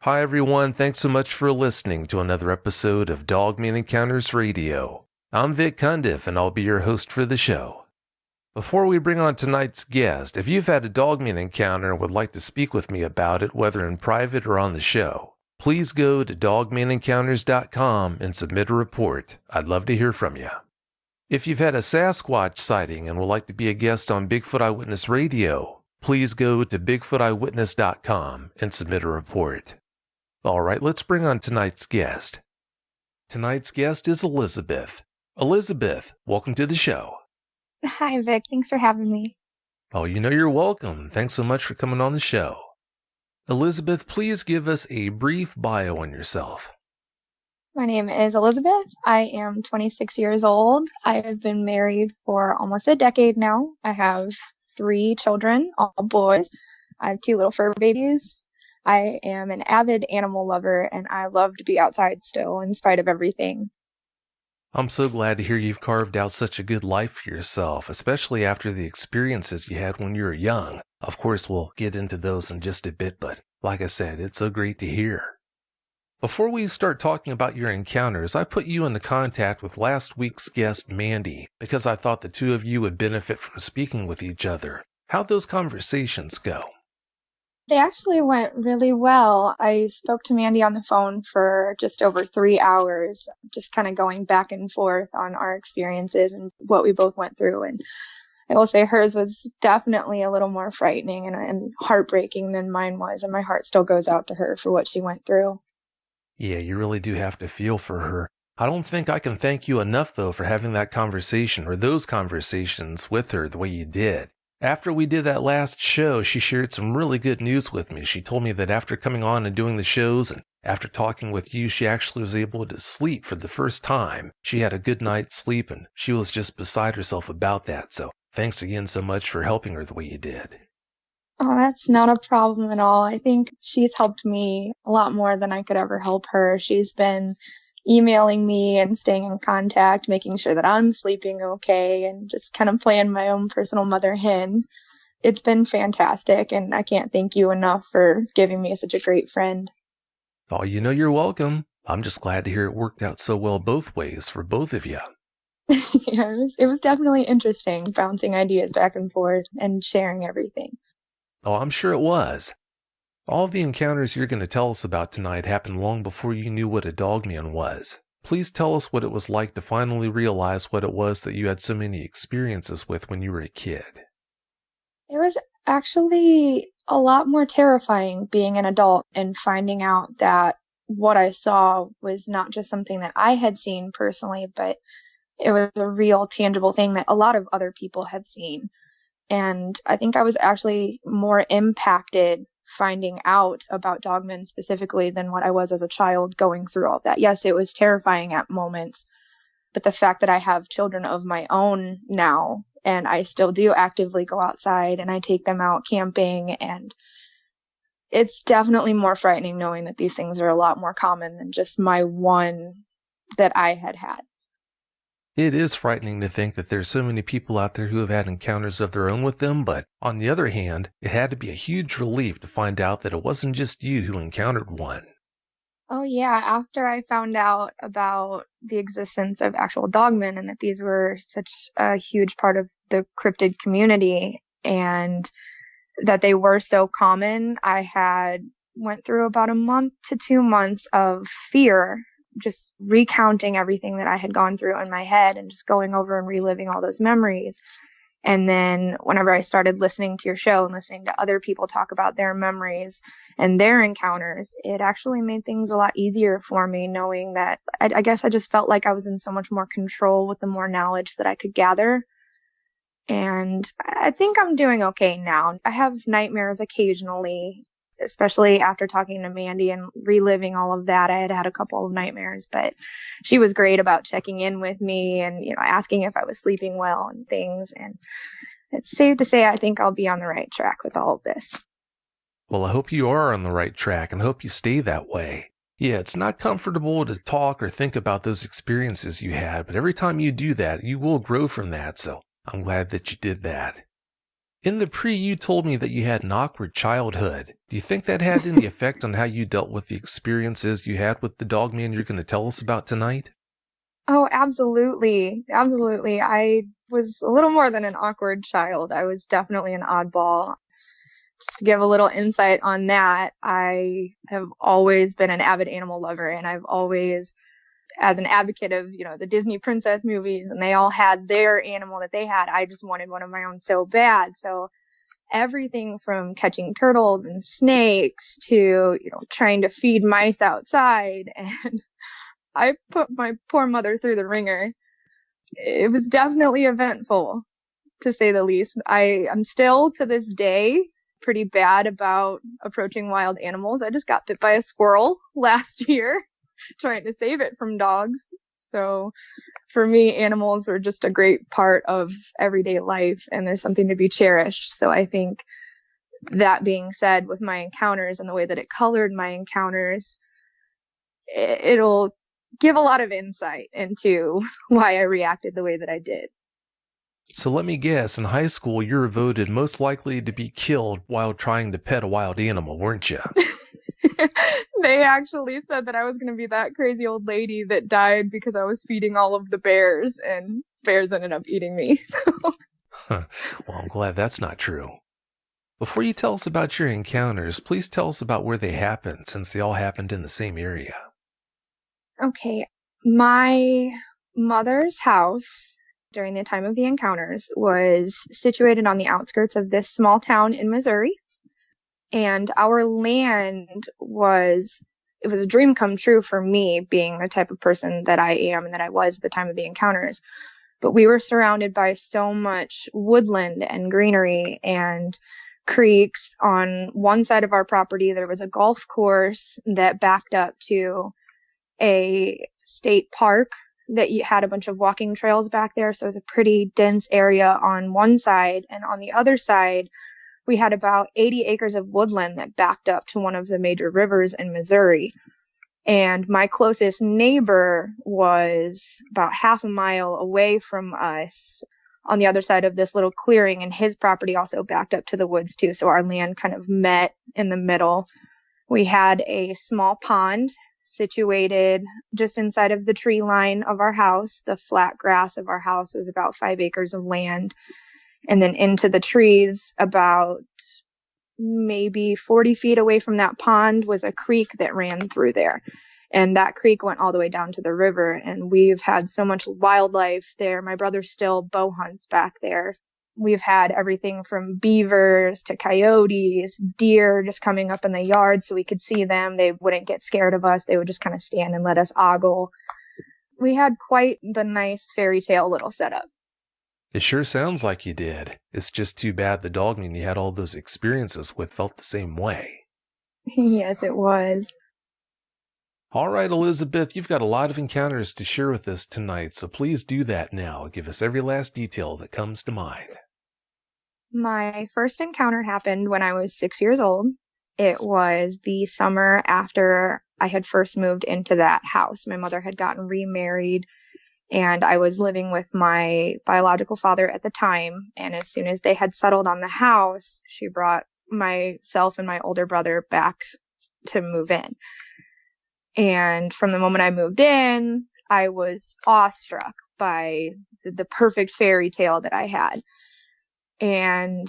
Hi everyone, thanks so much for listening to another episode of Dogman Encounters Radio. I'm Vic Cundiff and I'll be your host for the show. Before we bring on tonight's guest, if you've had a Dogman encounter and would like to speak with me about it, whether in private or on the show, please go to dogmanencounters.com and submit a report. I'd love to hear from you. If you've had a Sasquatch sighting and would like to be a guest on Bigfoot Eyewitness Radio, please go to bigfooteyewitness.com and submit a report. All right, let's bring on tonight's guest. Tonight's guest is Elizabeth. Elizabeth, welcome to the show. Hi, Vic. Thanks for having me. Oh, you're welcome. Thanks so much for coming on the show. Elizabeth, please give us a brief bio on yourself. My name is Elizabeth. I am 26 years old. I have been married for almost a decade now. I have 3 children, all boys. I have 2 little fur babies. I am an avid animal lover, and I love to be outside still, in spite of everything. I'm so glad to hear you've carved out such a good life for yourself, especially after the experiences you had when you were young. Of course, we'll get into those in just a bit, but like I said, it's so great to hear. Before we start talking about your encounters, I put you into contact with last week's guest, Mandy, because I thought the two of you would benefit from speaking with each other. How'd those conversations go? They actually went really well. I spoke to Mandy on the phone for just over 3 hours, just kind of going back and forth on our experiences and what we both went through. And I will say hers was definitely a little more frightening and heartbreaking than mine was. And my heart still goes out to her for what she went through. Yeah, you really do have to feel for her. I don't think I can thank you enough, though, for having that conversation or those conversations with her the way you did. After we did that last show, she shared some really good news with me. She told me that after coming on and doing the shows and after talking with you, she actually was able to sleep for the first time. She had a good night's sleep and she was just beside herself about that. So thanks again so much for helping her the way you did. Oh, that's not a problem at all. I think she's helped me a lot more than I could ever help her. She's been emailing me and staying in contact, making sure that I'm sleeping okay, and just kind of playing my own personal mother hen. It's been fantastic, and I can't thank you enough for giving me such a great friend. Oh, you're welcome. I'm just glad to hear it worked out so well both ways for both of you. Yeah, it was definitely interesting, bouncing ideas back and forth and sharing everything. Oh, I'm sure it was. All of the encounters you're going to tell us about tonight happened long before you knew what a dogman was. Please tell us what it was like to finally realize what it was that you had so many experiences with when you were a kid. It was actually a lot more terrifying being an adult and finding out that what I saw was not just something that I had seen personally, but it was a real, tangible thing that a lot of other people had seen. And I think I was actually more impacted finding out about Dogman specifically than what I was as a child going through all of that. Yes, it was terrifying at moments, but the fact that I have children of my own now, and I still do actively go outside and I take them out camping, and it's definitely more frightening knowing that these things are a lot more common than just my one that I had had. It is frightening to think that there's so many people out there who have had encounters of their own with them, but on the other hand, it had to be a huge relief to find out that it wasn't just you who encountered one. Oh yeah, after I found out about the existence of actual dogmen and that these were such a huge part of the cryptid community and that they were so common, I had went through about a month to 2 months of fear, just recounting everything that I had gone through in my head and just going over and reliving all those memories. And then whenever I started listening to your show and listening to other people talk about their memories and their encounters, it actually made things a lot easier for me, knowing that I guess I just felt like I was in so much more control with the more knowledge that I could gather. And I think I'm doing okay now. I have nightmares occasionally, especially after talking to Mandy and reliving all of that. I had had a couple of nightmares, but she was great about checking in with me and, asking if I was sleeping well and things. And it's safe to say I think I'll be on the right track with all of this. Well, I hope you are on the right track and hope you stay that way. Yeah, it's not comfortable to talk or think about those experiences you had, but every time you do that, you will grow from that, so I'm glad that you did that. In the pre, you told me that you had an awkward childhood. Do you think that had any effect on how you dealt with the experiences you had with the Dogman you're going to tell us about tonight? Oh, absolutely. Absolutely. I was a little more than an awkward child. I was definitely an oddball. Just to give a little insight on that, I have always been an avid animal lover, and I've always, as an advocate of, the Disney princess movies, and they all had their animal that they had, I just wanted one of my own so bad. So everything from catching turtles and snakes to, trying to feed mice outside. And I put my poor mother through the ringer. It was definitely eventful, to say the least. I'm still, to this day, pretty bad about approaching wild animals. I just got bit by a squirrel last year trying to save it from dogs. So for me, animals were just a great part of everyday life, and there's something to be cherished. So I think, that being said, with my encounters and the way that it colored my encounters, it'll give a lot of insight into why I reacted the way that I did. So let me guess, in high school you were voted most likely to be killed while trying to pet a wild animal, weren't you? They actually said that I was going to be that crazy old lady that died because I was feeding all of the bears, and bears ended up eating me. Well, I'm glad that's not true. Before you tell us about your encounters, please tell us about where they happened, since they all happened in the same area. Okay. My mother's house during the time of the encounters was situated on the outskirts of this small town in Missouri. And our land was a dream come true for me, being the type of person that I am and that I was at the time of the encounters. But we were surrounded by so much woodland and greenery and creeks. On one side of our property, there was a golf course that backed up to a state park that had a bunch of walking trails back there. So it was a pretty dense area on one side. And on the other side, we had about 80 acres of woodland that backed up to one of the major rivers in Missouri. And my closest neighbor was about half a mile away from us on the other side of this little clearing, and his property also backed up to the woods too. So our land kind of met in the middle. We had a small pond situated just inside of the tree line of our house. The flat grass of our house was about 5 acres of land. And then into the trees, about maybe 40 feet away from that pond, was a creek that ran through there. And that creek went all the way down to the river. And we've had so much wildlife there. My brother still bow hunts back there. We've had everything from beavers to coyotes, deer just coming up in the yard so we could see them. They wouldn't get scared of us. They would just kind of stand and let us ogle. We had quite the nice fairy tale little setup. It sure sounds like you did. It's just too bad the Dogman you had all those experiences with felt the same way. Yes, it was. All right, Elizabeth, you've got a lot of encounters to share with us tonight, so please do that now. Give us every last detail that comes to mind. My first encounter happened when I was 6 years old. It was the summer after I had first moved into that house. My mother had gotten remarried, and I was living with my biological father at the time. And as soon as they had settled on the house, she brought myself and my older brother back to move in. And from the moment I moved in, I was awestruck by the perfect fairy tale that I had. And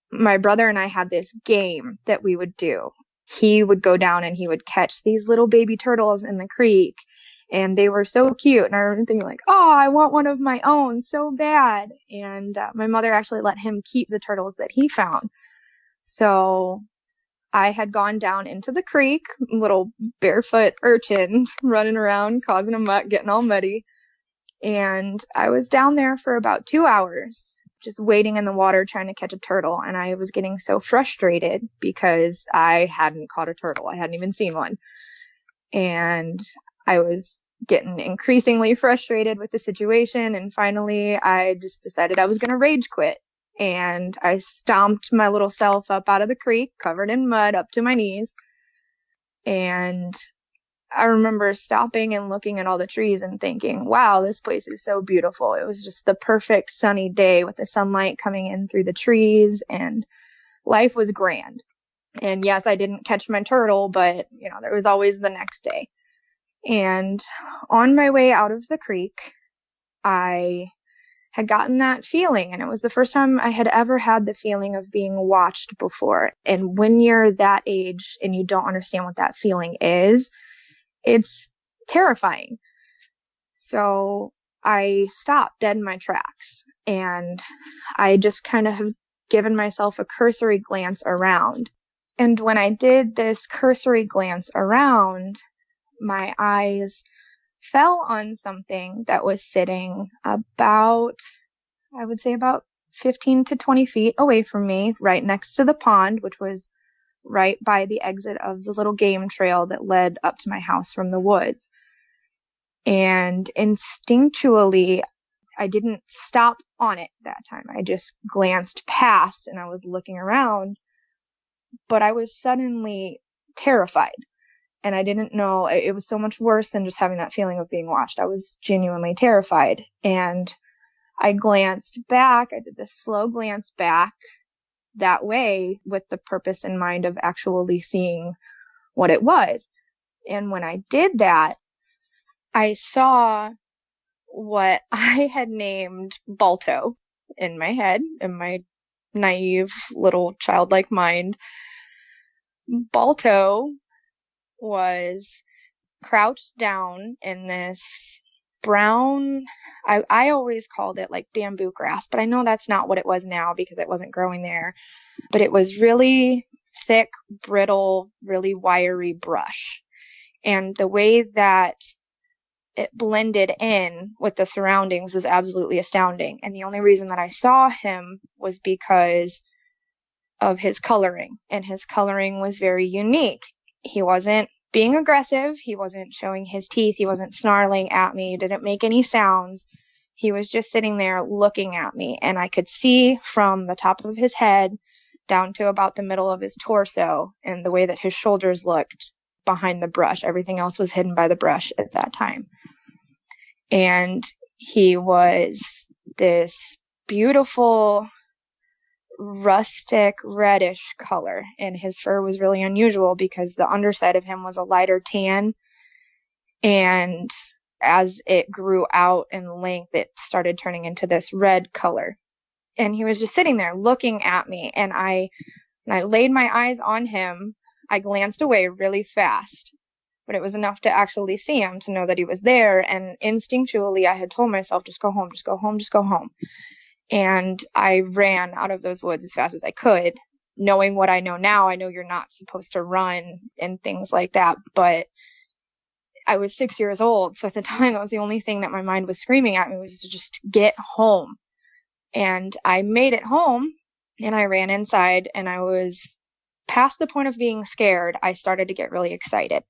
my brother and I had this game that we would do. He would go down and he would catch these little baby turtles in the creek. And they were so cute. And I remember thinking like, oh, I want one of my own so bad. And my mother actually let him keep the turtles that he found. So I had gone down into the creek, little barefoot urchin running around, causing a mutt, getting all muddy. And I was down there for about 2 hours, just waiting in the water trying to catch a turtle. And I was getting so frustrated because I hadn't caught a turtle. I hadn't even seen one. And I was getting increasingly frustrated with the situation. And finally, I just decided I was going to rage quit. And I stomped my little self up out of the creek, covered in mud up to my knees. And I remember stopping and looking at all the trees and thinking, wow, this place is so beautiful. It was just the perfect sunny day with the sunlight coming in through the trees, and life was grand. And yes, I didn't catch my turtle, but there was always the next day. And on my way out of the creek, I had gotten that feeling, and it was the first time I had ever had the feeling of being watched before. And when you're that age and you don't understand what that feeling is, it's terrifying. So I stopped dead in my tracks, and I just kind of have given myself a cursory glance around. And when I did this cursory glance around, my eyes fell on something that was sitting about 15 to 20 feet away from me, right next to the pond, which was right by the exit of the little game trail that led up to my house from the woods. And instinctually, I didn't stop on it that time. I just glanced past and I was looking around, but I was suddenly terrified. And I didn't know, it was so much worse than just having that feeling of being watched. I was genuinely terrified. And I glanced back. I did this slow glance back that way with the purpose in mind of actually seeing what it was. And when I did that, I saw what I had named Balto in my head, in my naive little childlike mind. Balto was crouched down in this brown, I always called it like bamboo grass, but I know that's not what it was now because it wasn't growing there. But it was really thick, brittle, really wiry brush. And the way that it blended in with the surroundings was absolutely astounding. And the only reason that I saw him was because of his coloring. And his coloring was very unique. He wasn't being aggressive. He wasn't showing his teeth. He wasn't snarling at me. He didn't make any sounds. He was just sitting there looking at me. And I could see from the top of his head down to about the middle of his torso and the way that his shoulders looked behind the brush. Everything else was hidden by the brush at that time. And he was this beautiful rustic reddish color, and his fur was really unusual because the underside of him was a lighter tan, and as it grew out in length it started turning into this red color. And he was just sitting there looking at me, and when I laid my eyes on him, I glanced away really fast, but it was enough to actually see him, to know that he was there. And instinctually I had told myself, just go home, just go home, just go home. And I ran out of those woods as fast as I could, knowing what I know now. I know you're not supposed to run and things like that, but I was 6 years old. So at the time, that was the only thing that my mind was screaming at me, was to just get home. And I made it home, and I ran inside, and I was past the point of being scared. I started to get really excited.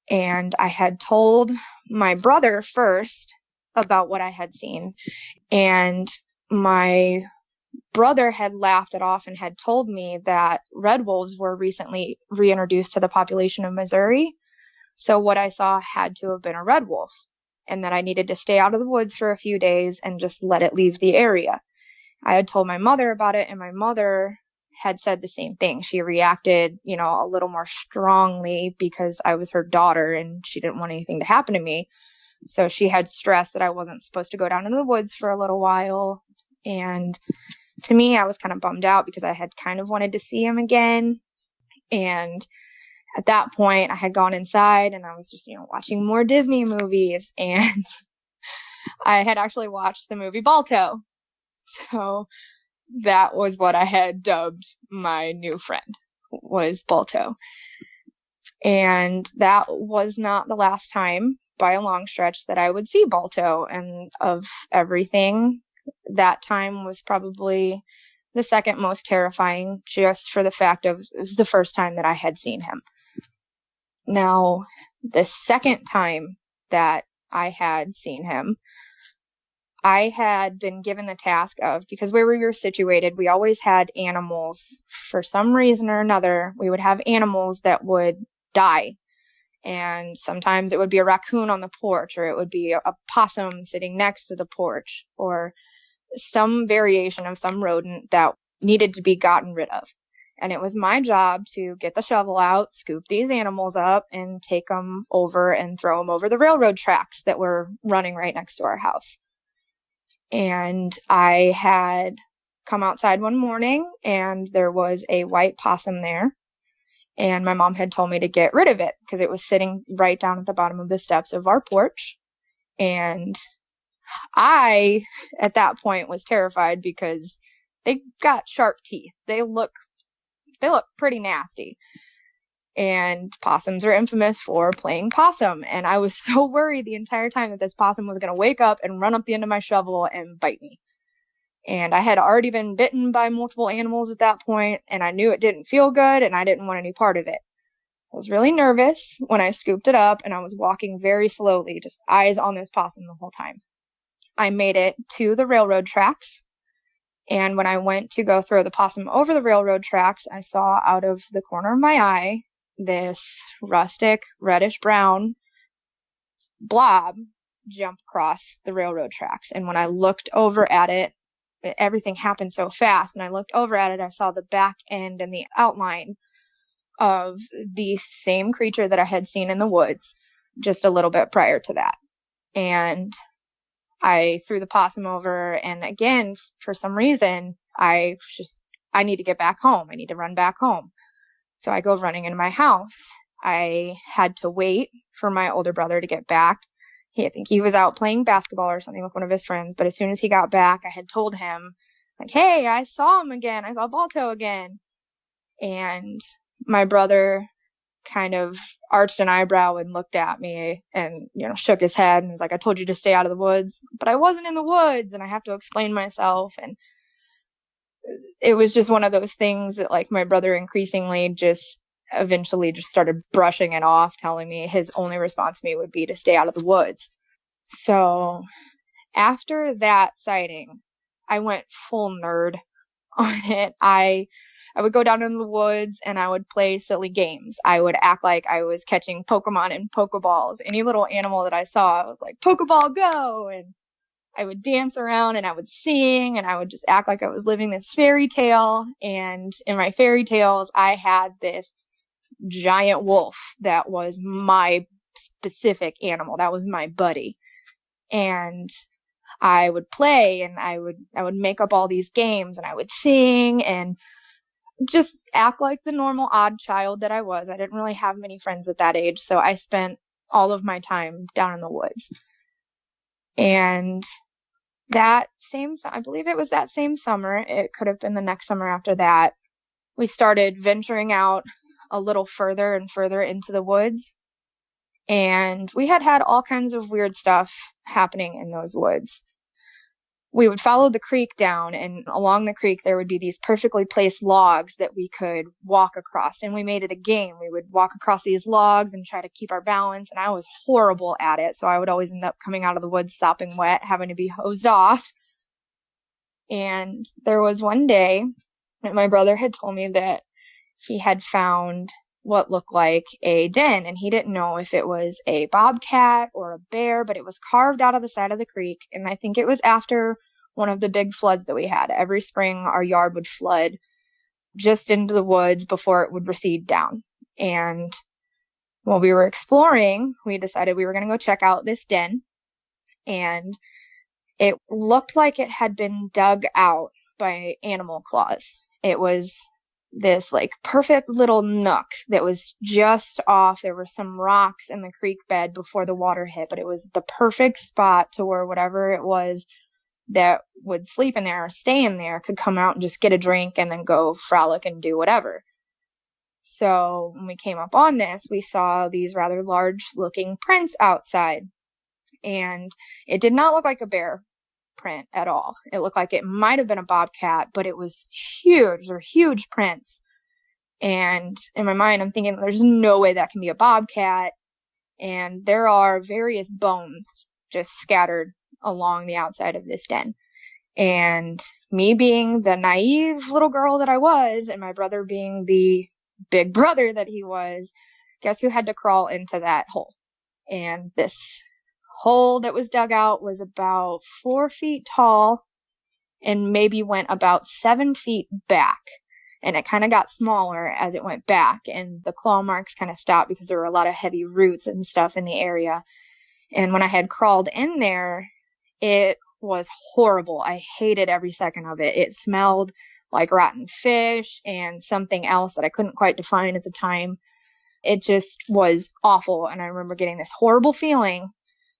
And I had told my brother first about what I had seen. And my brother had laughed it off and had told me that red wolves were recently reintroduced to the population of Missouri. So what I saw had to have been a red wolf, and that I needed to stay out of the woods for a few days and just let it leave the area. I had told my mother about it, and my mother had said the same thing. She reacted, a little more strongly because I was her daughter and she didn't want anything to happen to me. So she had stressed that I wasn't supposed to go down into the woods for a little while. And to me, I was kind of bummed out because I had kind of wanted to see him again. And at that point, I had gone inside and I was just, watching more Disney movies. And I had actually watched the movie Balto. So that was what I had dubbed my new friend, was Balto. And that was not the last time by a long stretch that I would see Balto. And of everything, that time was probably the second most terrifying, just for the fact of it was the first time that I had seen him. Now, the second time that I had seen him, I had been given the task of, because where we were situated, we always had animals. For some reason or another, we would have animals that would die. And sometimes it would be a raccoon on the porch, or it would be a possum sitting next to the porch, or some variation of some rodent that needed to be gotten rid of. And it was my job to get the shovel out, scoop these animals up, and take them over and throw them over the railroad tracks that were running right next to our house. And I had come outside one morning, and there was a white possum there. And my mom had told me to get rid of it because it was sitting right down at the bottom of the steps of our porch. And I, at that point, was terrified because they got sharp teeth. They look pretty nasty. And possums are infamous for playing possum. And I was so worried the entire time that this possum was going to wake up and run up the end of my shovel and bite me. And I had already been bitten by multiple animals at that point, and I knew it didn't feel good, and I didn't want any part of it. So I was really nervous when I scooped it up, and I was walking very slowly, just eyes on this possum the whole time. I made it to the railroad tracks, and when I went to go throw the possum over the railroad tracks, I saw out of the corner of my eye this rustic, reddish-brown blob jump across the railroad tracks. And when I looked over at it, everything happened so fast, and I looked over at it, I saw the back end and the outline of the same creature that I had seen in the woods just a little bit prior to that. And I threw the possum over, and again, for some reason, I need to get back home. I need to run back home. So I go running into my house. I had to wait for my older brother to get back. I think he was out playing basketball or something with one of his friends. But as soon as he got back, I had told him, like, hey, I saw him again. I saw Balto again. And my brother kind of arched an eyebrow and looked at me and, shook his head and was like, I told you to stay out of the woods. But I wasn't in the woods, and I have to explain myself. And it was just one of those things that, like, my brother increasingly eventually just started brushing it off, telling me his only response to me would be to stay out of the woods. So after that sighting, I went full nerd on it. I would go down into the woods and I would play silly games. I would act like I was catching Pokemon and Pokeballs. Any little animal that I saw, I was like, Pokeball, go! And I would dance around and I would sing and I would just act like I was living this fairy tale. And in my fairy tales, I had this giant wolf that was my specific animal. That was my buddy. And I would play and I would make up all these games and I would sing and just act like the normal odd child that I was. I didn't really have many friends at that age, so I spent all of my time down in the woods. And I believe it was that same summer, it could have been the next summer after that, we started venturing out a little further and further into the woods. And we had all kinds of weird stuff happening in those woods. We would follow the creek down, and along the creek there would be these perfectly placed logs that we could walk across. And we made it a game. We would walk across these logs and try to keep our balance. And I was horrible at it. So I would always end up coming out of the woods sopping wet, having to be hosed off. And there was one day that my brother had told me that he had found what looked like a den, and he didn't know if it was a bobcat or a bear, but it was carved out of the side of the creek. And I think it was after one of the big floods that we had. Every spring, our yard would flood just into the woods before it would recede down. And while we were exploring, we decided we were going to go check out this den. And it looked like it had been dug out by animal claws. It was this like perfect little nook that was just off. There were some rocks in the creek bed before the water hit, but it was the perfect spot to where whatever it was that would sleep in there or stay in there could come out and just get a drink and then go frolic and do whatever. So when we came up on this, we saw these rather large looking prints outside, and it did not look like a bear print at all. It looked like it might have been a bobcat, but it was huge. They're huge prints. And in my mind, I'm thinking there's no way that can be a bobcat. And there are various bones just scattered along the outside of this den. And me being the naive little girl that I was, and my brother being the big brother that he was, guess who had to crawl into that hole? And this hole that was dug out was about 4 feet tall and maybe went about 7 feet back. And it kind of got smaller as it went back, and the claw marks kind of stopped because there were a lot of heavy roots and stuff in the area. And when I had crawled in there, it was horrible. I hated every second of it. It smelled like rotten fish and something else that I couldn't quite define at the time. It just was awful. And I remember getting this horrible feeling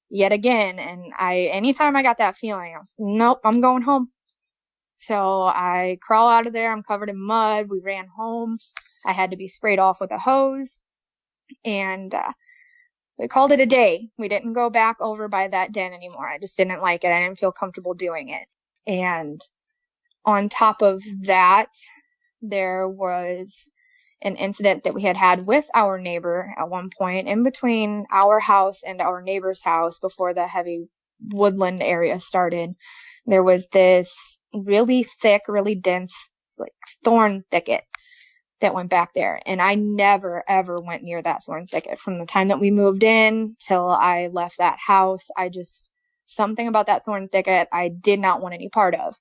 yet again. And anytime I got that feeling, I was, nope, I'm going home. So I crawl out of there. I'm covered in mud. We ran home. I had to be sprayed off with a hose. And we called it a day. We didn't go back over by that den anymore. I just didn't like it. I didn't feel comfortable doing it. And on top of that, there was an incident that we had with our neighbor at one point in between our house and our neighbor's house before the heavy woodland area started. There was this really thick, really dense, like thorn thicket that went back there. And I never, ever went near that thorn thicket from the time that we moved in till I left that house. Something about that thorn thicket I did not want any part of.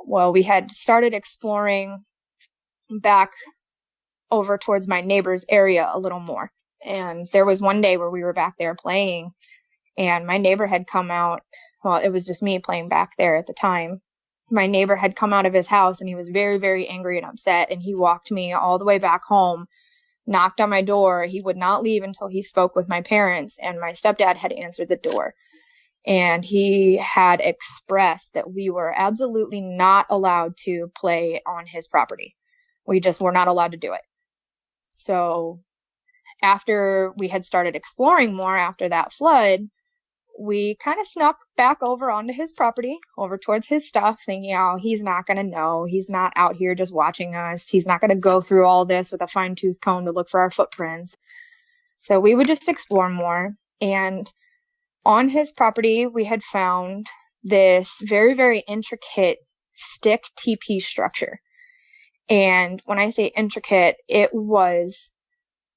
Well, we had started exploring back over towards my neighbor's area a little more. And there was one day where we were back there playing, and my neighbor had come out. Well, it was just me playing back there at the time. My neighbor had come out of his house, and he was very, very angry and upset. And he walked me all the way back home, knocked on my door. He would not leave until he spoke with my parents, and my stepdad had answered the door. And he had expressed that we were absolutely not allowed to play on his property. We just were not allowed to do it. So after we had started exploring more after that flood, we kind of snuck back over onto his property, over towards his stuff, thinking, oh, he's not going to know. He's not out here just watching us. He's not going to go through all this with a fine-tooth comb to look for our footprints. So we would just explore more. And on his property, we had found this very, very intricate stick teepee structure. And when I say intricate, it was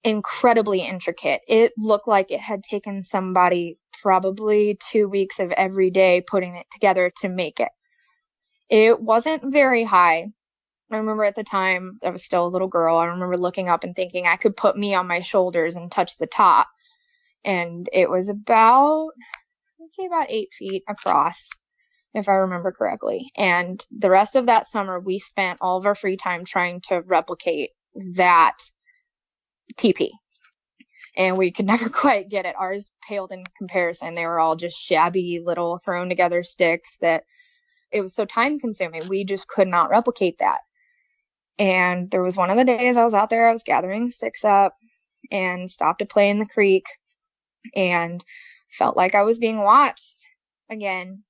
incredibly intricate. It looked like it had taken somebody probably 2 weeks of every day putting it together to make it. It wasn't very high. I remember at the time, I was still a little girl. I remember looking up and thinking I could put me on my shoulders and touch the top. And it was about 8 feet across, if I remember correctly. And the rest of that summer, we spent all of our free time trying to replicate that teepee. And we could never quite get it. Ours paled in comparison. They were all just shabby little thrown together sticks that it was so time consuming. We just could not replicate that. And there was one of the days I was out there, I was gathering sticks up and stopped to play in the creek and felt like I was being watched again.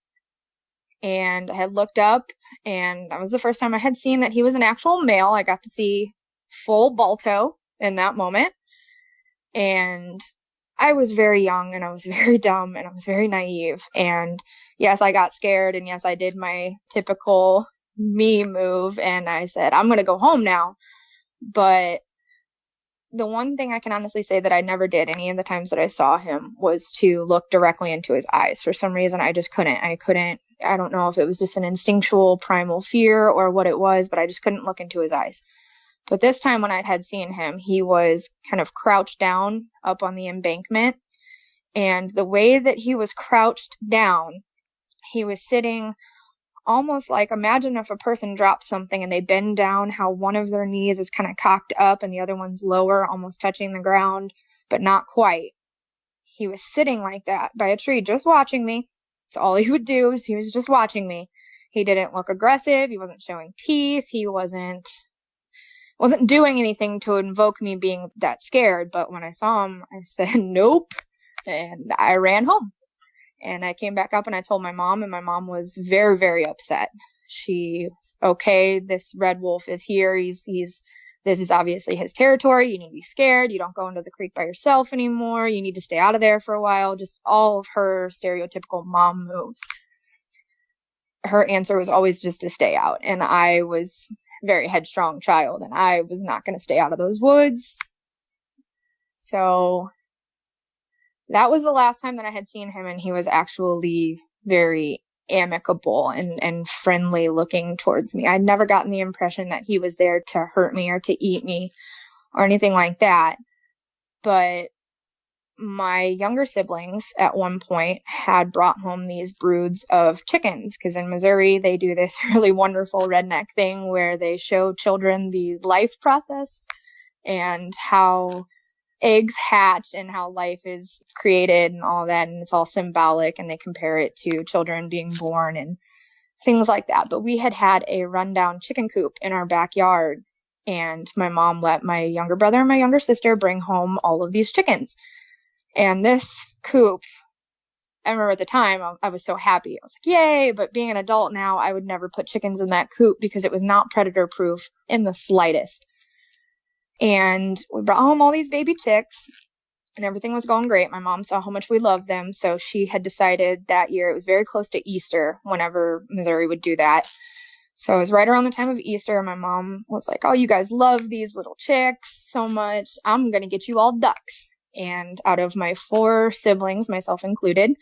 And I had looked up, and that was the first time I had seen that he was an actual male. I got to see full Balto in that moment. And I was very young, and I was very dumb, and I was very naive. And yes, I got scared, and yes, I did my typical me move, and I said, I'm going to go home now. But the one thing I can honestly say that I never did any of the times that I saw him was to look directly into his eyes. For some reason, I just couldn't. I don't know if it was just an instinctual primal fear or what it was, but I just couldn't look into his eyes. But this time when I had seen him, he was kind of crouched down up on the embankment. And the way that he was crouched down, he was sitting almost like, imagine if a person drops something and they bend down, how one of their knees is kind of cocked up and the other one's lower, almost touching the ground, but not quite. He was sitting like that by a tree, just watching me. That's all he would do, is he was just watching me. He didn't look aggressive. He wasn't showing teeth. He wasn't doing anything to invoke me being that scared. But when I saw him, I said, nope. And I ran home. And I came back up and I told my mom, and my mom was very, very upset. She was, okay, this red wolf is here. This is obviously his territory. You need to be scared. You don't go into the creek by yourself anymore. You need to stay out of there for a while. Just all of her stereotypical mom moves. Her answer was always just to stay out. And I was a very headstrong child, and I was not going to stay out of those woods. So that was the last time that I had seen him, and he was actually very amicable and friendly looking towards me. I'd never gotten the impression that he was there to hurt me or to eat me or anything like that. But my younger siblings at one point had brought home these broods of chickens, because in Missouri they do this really wonderful redneck thing where they show children the life process and how eggs hatch and how life is created and all that, and it's all symbolic, and they compare it to children being born and things like that. But we had a rundown chicken coop in our backyard, and my mom let my younger brother and my younger sister bring home all of these chickens. And this coop, I remember at the time I was so happy. I was like, yay. But being an adult now, I would never put chickens in that coop because it was not predator proof in the slightest. And we brought home all these baby chicks, and everything was going great. My mom saw how much we loved them, so she had decided that year, it was very close to Easter whenever Missouri would do that. So it was right around the time of Easter, and my mom was like, oh, you guys love these little chicks so much. I'm going to get you all ducks. And out of my 4 siblings, myself included,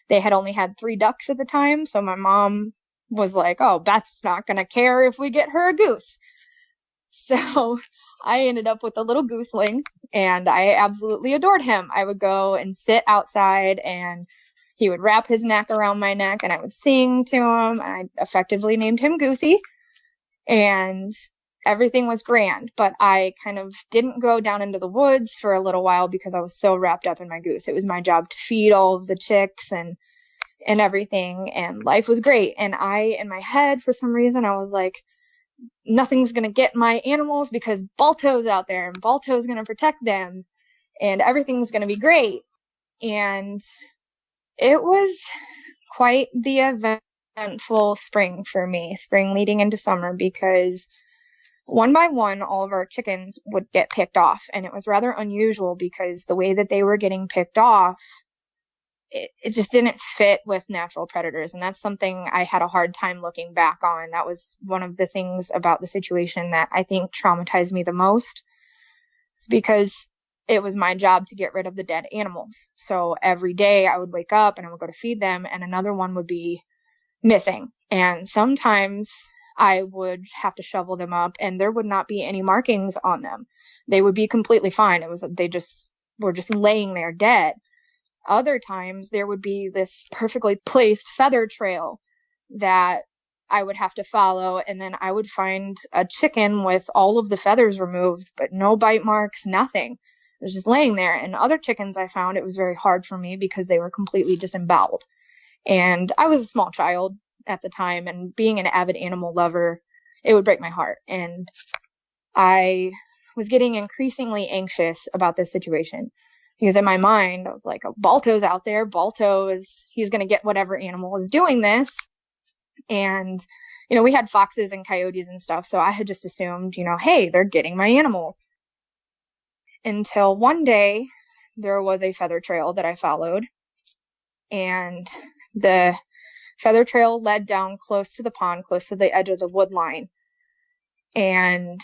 they had only had 3 ducks at the time. So my mom was like, oh, Beth's not going to care if we get her a goose. So I ended up with a little gooseling, and I absolutely adored him. I would go and sit outside, and he would wrap his neck around my neck, and I would sing to him, and I effectively named him Goosey, and everything was grand. But I kind of didn't go down into the woods for a little while because I was so wrapped up in my goose. It was my job to feed all of the chicks and everything, and life was great. And in my head, for some reason, I was like, nothing's going to get my animals because Balto's out there, and Balto's going to protect them, and everything's going to be great. And it was quite the eventful spring for me, spring leading into summer, because one by one, all of our chickens would get picked off. And it was rather unusual because the way that they were getting picked off, it just didn't fit with natural predators. And that's something I had a hard time looking back on. That was one of the things about the situation that I think traumatized me the most. It's because it was my job to get rid of the dead animals. So every day I would wake up and I would go to feed them, and another one would be missing. And sometimes I would have to shovel them up, and there would not be any markings on them. They would be completely fine. They just were just laying there dead. Other times there would be this perfectly placed feather trail that I would have to follow, and then I would find a chicken with all of the feathers removed, but no bite marks, nothing. It was just laying there. And other chickens I found, it was very hard for me because they were completely disemboweled. And I was a small child at the time, and being an avid animal lover, it would break my heart. And I was getting increasingly anxious about this situation. Because in my mind, I was like, oh, Balto's out there. He's going to get whatever animal is doing this. And, we had foxes and coyotes and stuff. So I had just assumed, hey, they're getting my animals. Until one day, there was a feather trail that I followed. And the feather trail led down close to the pond, close to the edge of the wood line. And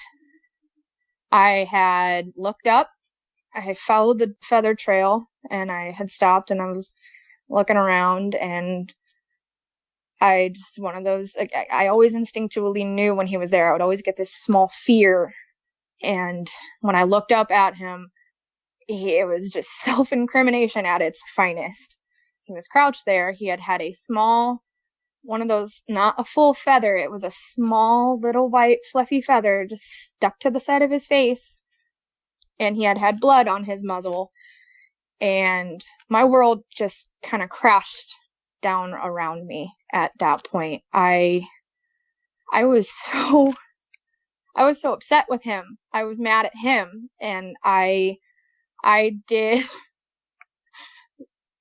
I had looked up. I had followed the feather trail, and I had stopped, and I was looking around, and I just, one of those, I always instinctually knew when he was there. I would always get this small fear. And when I looked up at him, it was just self-incrimination at its finest. He was crouched there. He had a small, one of those, not a full feather. It was a small little white fluffy feather just stuck to the side of his face. And he had blood on his muzzle, and my world just kind of crashed down around me at that point. I was so upset with him. I was mad at him, and I did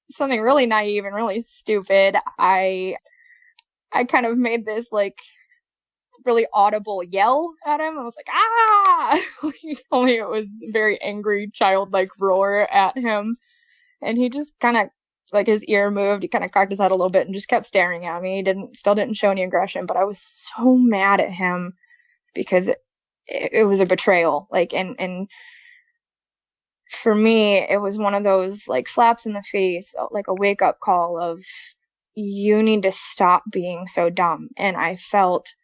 something really naive and really stupid. I kind of made this really audible yell at him. I was like, ah! Only it was a very angry, childlike roar at him. And he just kind of, his ear moved. He kind of cocked his head a little bit and just kept staring at me. He still didn't show any aggression, but I was so mad at him because it was a betrayal. And for me, it was one of those like slaps in the face, like a wake up call of you need to stop being so dumb. And I felt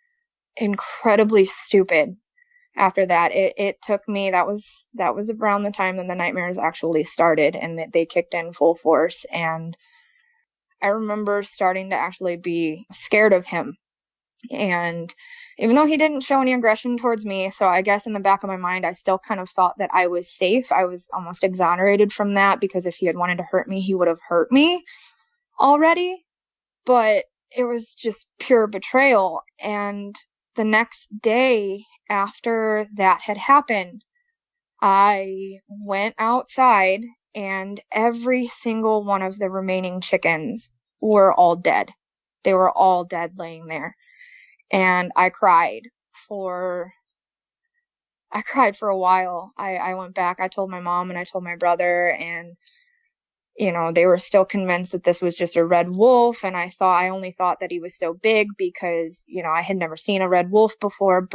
incredibly stupid after that. It took me, that was around the time that the nightmares actually started and that they kicked in full force. And I remember starting to actually be scared of him. And even though he didn't show any aggression towards me, so I guess in the back of my mind, I still kind of thought that I was safe. I was almost exonerated from that, because if he had wanted to hurt me, he would have hurt me already. But it was just pure betrayal. And the next day after that had happened, I went outside and every single one of the remaining chickens were all dead. They were all dead laying there. And I cried for a while. I went back, I told my mom and I told my brother, and they were still convinced that this was just a red wolf. And I only thought that he was so big because, I had never seen a red wolf before.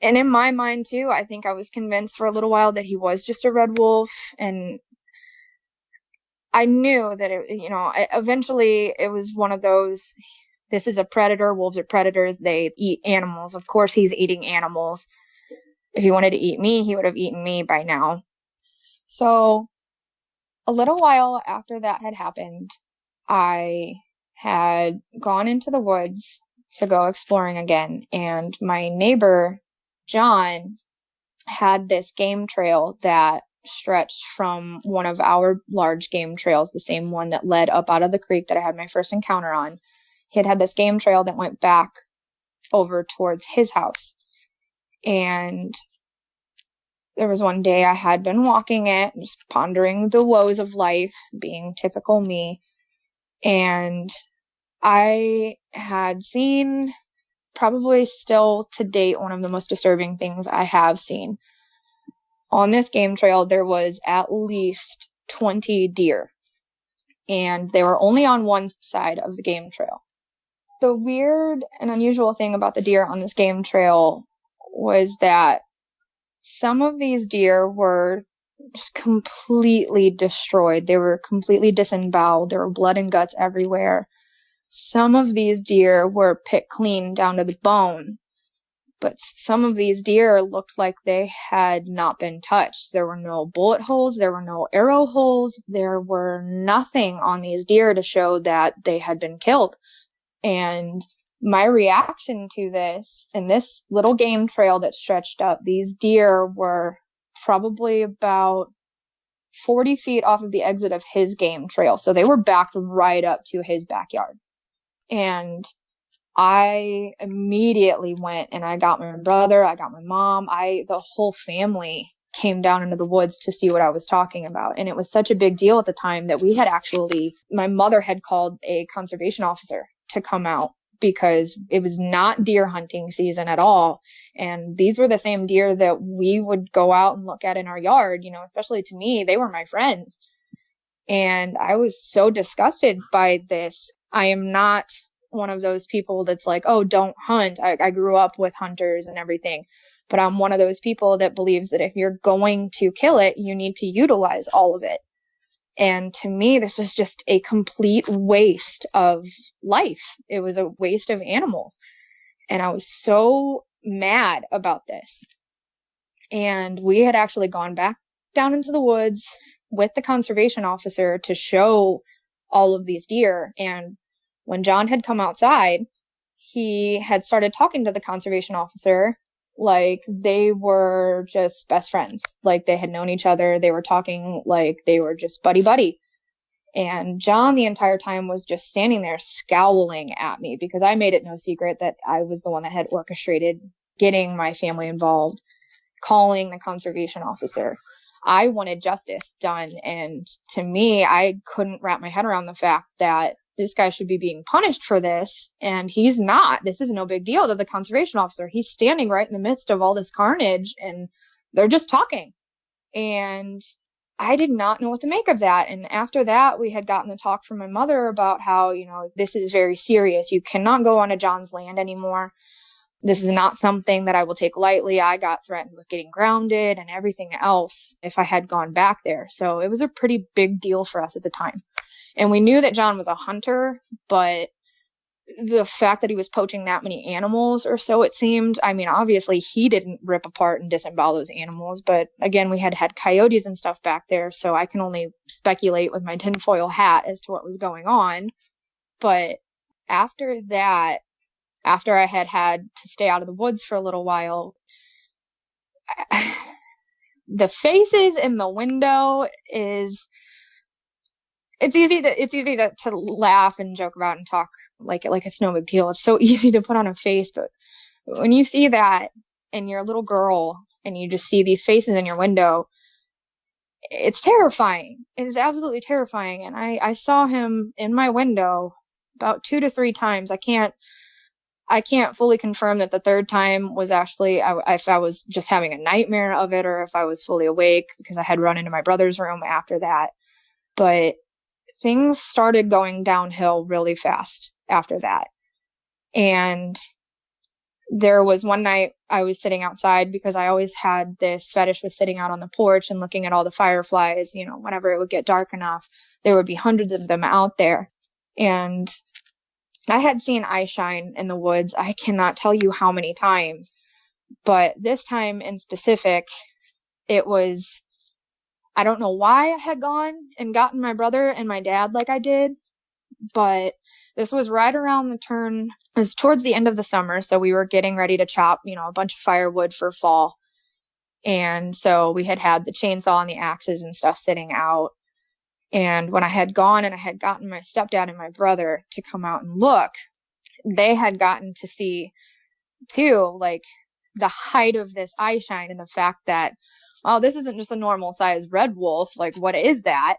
And in my mind too, I think I was convinced for a little while that he was just a red wolf. And I knew that eventually it was one of those, this is a predator. Wolves are predators. They eat animals. Of course he's eating animals. If he wanted to eat me, he would have eaten me by now. So a little while after that had happened, I had gone into the woods to go exploring again. And my neighbor, John, had this game trail that stretched from one of our large game trails, the same one that led up out of the creek that I had my first encounter on. He had this game trail that went back over towards his house. And there was one day I had been walking it, just pondering the woes of life, being typical me. And I had seen, probably still to date, one of the most disturbing things I have seen. On this game trail, there was at least 20 deer. And they were only on one side of the game trail. The weird and unusual thing about the deer on this game trail was that some of these deer were just completely destroyed. They were completely disemboweled. There were blood and guts everywhere. Some of these deer were picked clean down to the bone, but some of these deer looked like they had not been touched. There were no bullet holes. There were no arrow holes. There were nothing on these deer to show that they had been killed. And my reaction to this, in this little game trail that stretched up, these deer were probably about 40 feet off of the exit of his game trail. So they were backed right up to his backyard. And I immediately went and I got my brother, I got my mom, the whole family came down into the woods to see what I was talking about. And it was such a big deal at the time that my mother had called a conservation officer to come out, because it was not deer hunting season at all. And these were the same deer that we would go out and look at in our yard, especially to me, they were my friends. And I was so disgusted by this. I am not one of those people that's like, oh, don't hunt. I grew up with hunters and everything. But I'm one of those people that believes that if you're going to kill it, you need to utilize all of it. And to me, this was just a complete waste of life. It was a waste of animals. And I was so mad about this. And we had actually gone back down into the woods with the conservation officer to show all of these deer. And when John had come outside, he had started talking to the conservation officer like they were just best friends, like they had known each other. They were talking like they were just buddy. And John the entire time was just standing there scowling at me, because I made it no secret that I was the one that had orchestrated getting my family involved, calling the conservation officer. I wanted justice done. And to me, I couldn't wrap my head around the fact that this guy should be being punished for this. And he's not. This is no big deal to the conservation officer. He's standing right in the midst of all this carnage and they're just talking. And I did not know what to make of that. And after that, we had gotten a talk from my mother about how, this is very serious. You cannot go onto John's land anymore. This is not something that I will take lightly. I got threatened with getting grounded and everything else if I had gone back there. So it was a pretty big deal for us at the time. And we knew that John was a hunter, but the fact that he was poaching that many animals, or so it seemed, I mean, obviously he didn't rip apart and disembowel those animals, but again, we had coyotes and stuff back there, so I can only speculate with my tinfoil hat as to what was going on. But after that, after I had to stay out of the woods for a little while, the faces in the window it's easy to laugh and joke about and talk like it's no big deal. It's so easy to put on a face, but when you see that and you're a little girl and you just see these faces in your window, it's terrifying. It is absolutely terrifying. And I saw him in my window about 2 to 3 times. I can't fully confirm that the third time was actually if I was just having a nightmare of it or if I was fully awake, because I had run into my brother's room after that. But things started going downhill really fast after that. And there was one night I was sitting outside, because I always had this fetish with sitting out on the porch and looking at all the fireflies. You know, whenever it would get dark enough, there would be hundreds of them out there. And I had seen eye shine in the woods. I cannot tell you how many times, but this time in specific, it was, I don't know why I had gone and gotten my brother and my dad like I did, but this was right around the turn. It was towards the end of the summer, so we were getting ready to chop, a bunch of firewood for fall. And so we had the chainsaw and the axes and stuff sitting out. And when I had gone and I had gotten my stepdad and my brother to come out and look, they had gotten to see too, like, the height of this eye shine and the fact that, oh, this isn't just a normal sized red wolf. Like, what is that?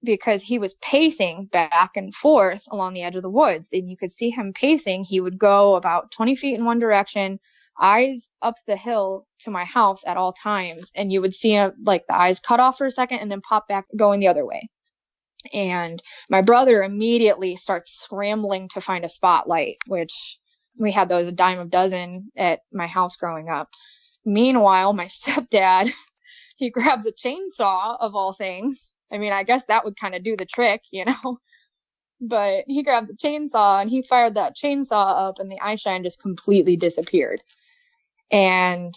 Because he was pacing back and forth along the edge of the woods, and you could see him pacing. He would go about 20 feet in one direction, eyes up the hill to my house at all times, and you would see the eyes cut off for a second and then pop back going the other way. And my brother immediately starts scrambling to find a spotlight, which we had those a dime a dozen at my house growing up. Meanwhile, my stepdad, he grabs a chainsaw of all things. I mean, I guess that would kind of do the trick, but he grabs a chainsaw and he fired that chainsaw up, and the eye shine just completely disappeared. And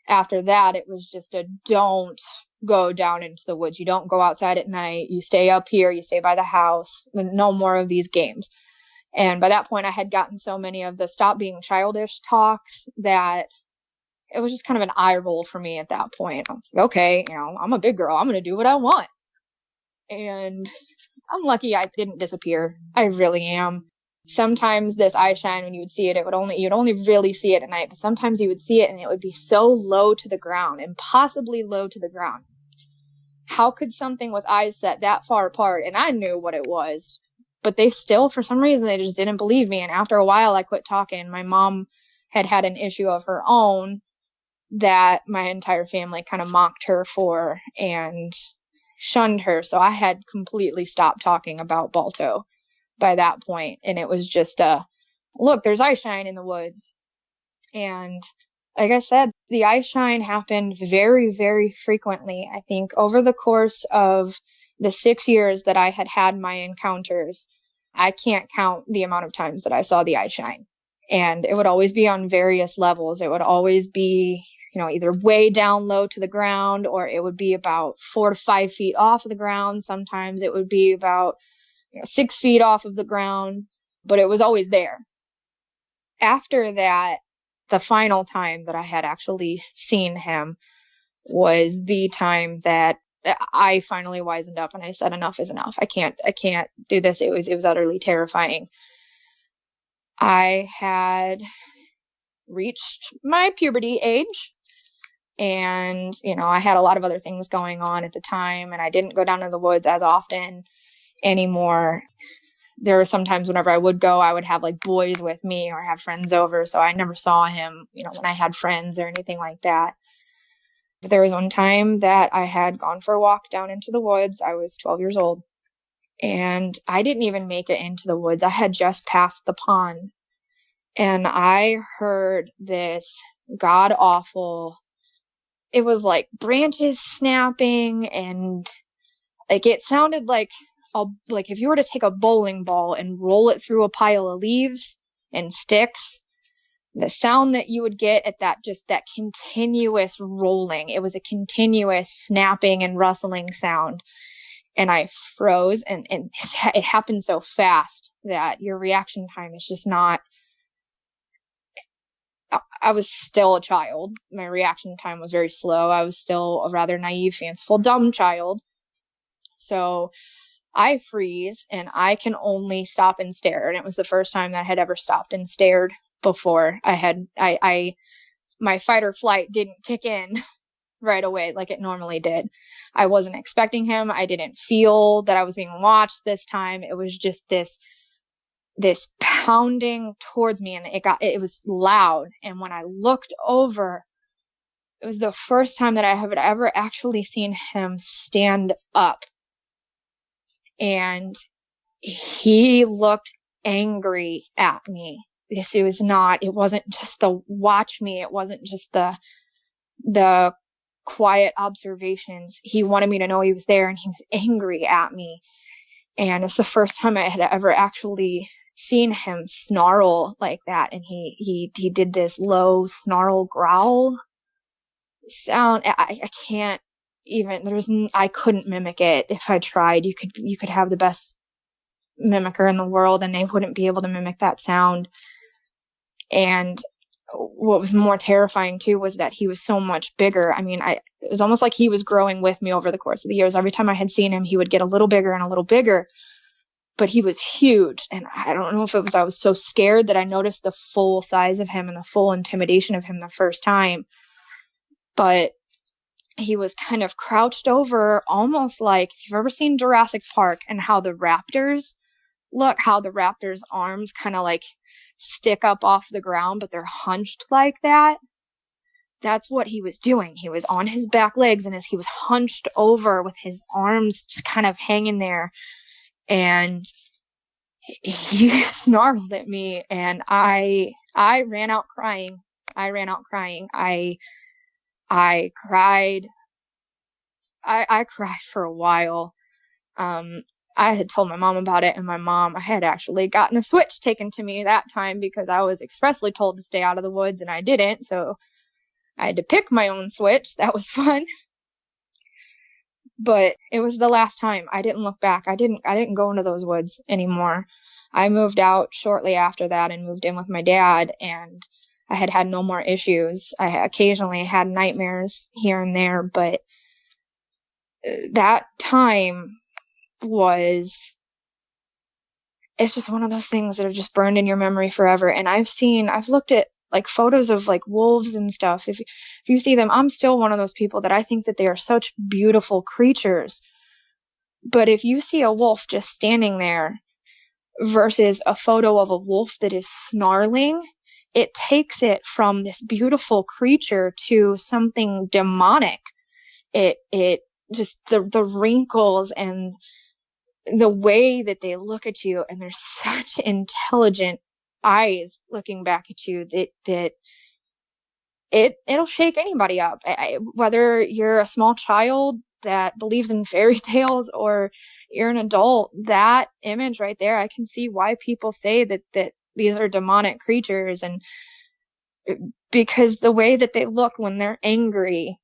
after that, it was just don't go down into the woods. You don't go outside at night. You stay up here. You stay by the house. No more of these games. And by that point, I had gotten so many of the stop being childish talks that it was just kind of an eye roll for me at that point. I was like, okay, I'm a big girl. I'm going to do what I want. And I'm lucky I didn't disappear. I really am. Sometimes this eye shine, when you would see it, you'd only really see it at night, but sometimes you would see it and it would be so low to the ground, impossibly low to the ground. How could something with eyes set that far apart? And I knew what it was, but they still, for some reason, they just didn't believe me. And after a while, I quit talking. My mom had an issue of her own that my entire family kind of mocked her for and shunned her. So I had completely stopped talking about Balto by that point. And it was just look, there's eye shine in the woods. And like I said, the eye shine happened very, very frequently. I think over the course of the 6 years that I had my encounters, I can't count the amount of times that I saw the eye shine. And it would always be on various levels. It would always be, either way down low to the ground, or it would be about 4 to 5 feet off of the ground. Sometimes it would be about 6 feet off of the ground, but it was always there. After that, the final time that I had actually seen him was the time that I finally wisened up and I said, enough is enough. I can't do this. It was utterly terrifying. I had reached my puberty age, and, I had a lot of other things going on at the time, and I didn't go down to the woods as often anymore. There were some times whenever I would go, I would have boys with me or have friends over. So I never saw him, when I had friends or anything like that. But there was one time that I had gone for a walk down into the woods. I was 12 years old, and I didn't even make it into the woods. I had just passed the pond, And I heard this god awful, it was like branches snapping, and like it sounded like like if you were to take a bowling ball and roll it through a pile of leaves and sticks, the sound that you would get at that, just that continuous rolling, it was a continuous snapping and rustling sound. And I froze, and it happened so fast that your reaction time is just not. I was still a child. My reaction time was very slow. I was still a rather naive, fanciful, dumb child. So I freeze, and I can only stop and stare. And it was the first time that I had ever stopped and stared before. My fight or flight didn't kick in right away like it normally did. I wasn't expecting him. I didn't feel that I was being watched this time. It was just this pounding towards me, and it was loud. And when I looked over, it was the first time that I have ever actually seen him stand up. And he looked angry at me. It wasn't just the watch me. It wasn't just the quiet observations. He wanted me to know he was there, and he was angry at me. And it's the first time I had ever actually seen him snarl like that. And he did this low snarl growl sound. I can't even, I couldn't mimic it if I tried. You could have the best mimicker in the world, and they wouldn't be able to mimic that sound. And what was more terrifying too was that he was so much bigger. I mean, it was almost like he was growing with me over the course of the years. Every time I had seen him, he would get a little bigger and a little bigger, but he was huge. And I don't know if it was I was so scared that I noticed the full size of him and the full intimidation of him the first time. But he was kind of crouched over, almost like if you've ever seen Jurassic Park and how the raptors look, how the raptors' arms kind of like stick up off the ground, but they're hunched like that. That's what he was doing. He was on his back legs, and as he was hunched over with his arms just kind of hanging there, and he snarled at me, and I ran out crying. I cried. I cried for a while. I had told my mom about it, and I had actually gotten a switch taken to me that time because I was expressly told to stay out of the woods, and I didn't. So I had to pick my own switch. That was fun. But it was the last time. I didn't look back. I didn't go into those woods anymore. I moved out shortly after that and moved in with my dad, and I had no more issues. I occasionally had nightmares here and there, but that time it's just one of those things that are just burned in your memory forever. And I've looked at like photos of like wolves and stuff. If you see them, I'm still one of those people that I think that they are such beautiful creatures. But if you see a wolf just standing there versus a photo of a wolf that is snarling, it takes it from this beautiful creature to something demonic. It just the wrinkles and the way that they look at you, and they're such intelligent eyes looking back at you that it'll shake anybody up. Whether you're a small child that believes in fairy tales or you're an adult, that image right there, I can see why people say that these are demonic creatures, and because the way that they look when they're angry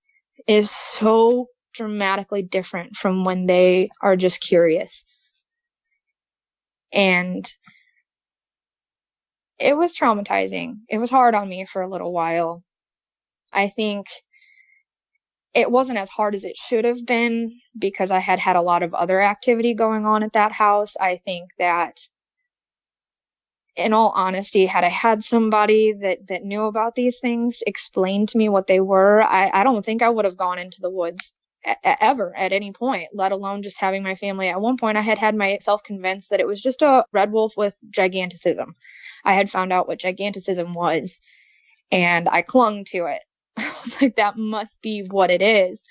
is so dramatically different from when they are just curious. And it was traumatizing. It was hard on me for a little while. I think it wasn't as hard as it should have been because I had a lot of other activity going on at that house. I think that, in all honesty, had I had somebody that knew about these things explain to me what they were, I don't think I would have gone into the woods ever at any point, let alone just having my family. At one point, I had myself convinced that it was just a red wolf with giganticism. I had found out what giganticism was, and I clung to it. I was like, that must be what it is.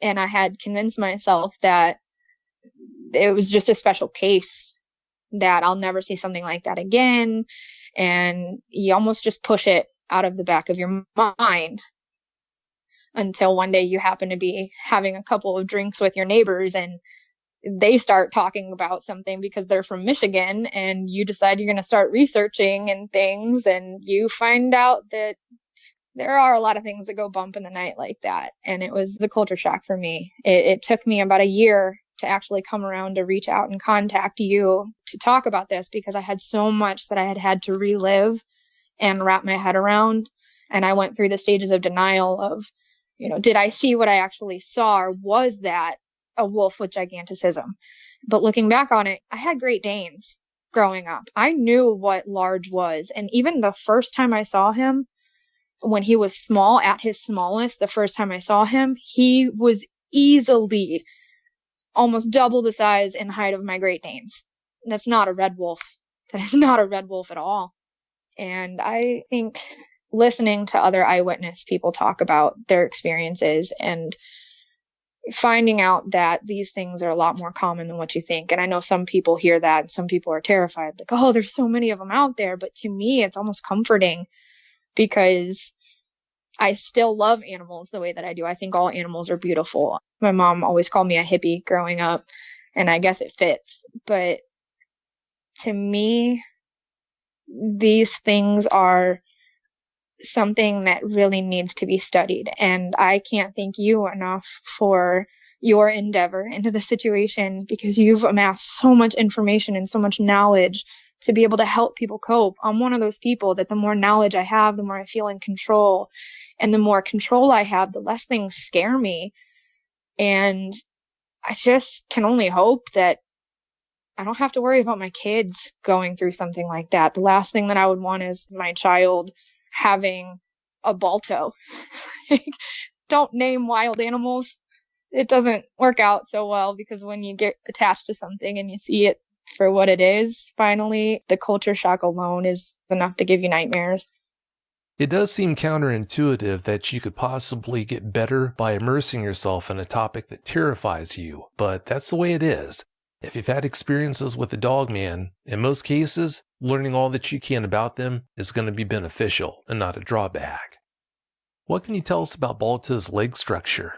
And I had convinced myself that it was just a special case, that I'll never see something like that again. and you almost just push it out of the back of your mind until one day you happen to be having a couple of drinks with your neighbors and they start talking about something because they're from Michigan, and you decide you're going to start researching and things, and you find out that there are a lot of things that go bump in the night like that. And it was a culture shock for me. It took me about a year to actually come around to reach out and contact you to talk about this, because I had so much that I had to relive and wrap my head around. And I went through the stages of denial of, did I see what I actually saw, or was that a wolf with giganticism? But looking back on it, I had Great Danes growing up. I knew what large was. And even the first time I saw him, when he was small, at his smallest, the first time I saw him, he was easily almost double the size and height of my Great Danes. That's not a red wolf. That is not a red wolf at all. And I think listening to other eyewitness people talk about their experiences and finding out that these things are a lot more common than what you think. And I know some people hear that and some people are terrified, like, oh, there's so many of them out there. But to me, it's almost comforting, because I still love animals the way that I do. I think all animals are beautiful. My mom always called me a hippie growing up, and I guess it fits. But to me, these things are something that really needs to be studied. And I can't thank you enough for your endeavor into the situation, because you've amassed so much information and so much knowledge to be able to help people cope. I'm one of those people that the more knowledge I have, the more I feel in control. And the more control I have, the less things scare me. And I just can only hope that I don't have to worry about my kids going through something like that. The last thing that I would want is my child having a Balto. Don't name wild animals. It doesn't work out so well, because when you get attached to something and you see it for what it is, finally, the culture shock alone is enough to give you nightmares. It does seem counterintuitive that you could possibly get better by immersing yourself in a topic that terrifies you, but that's the way it is. If you've had experiences with the Dogman, in most cases, learning all that you can about them is going to be beneficial and not a drawback. What can you tell us about Balto's leg structure?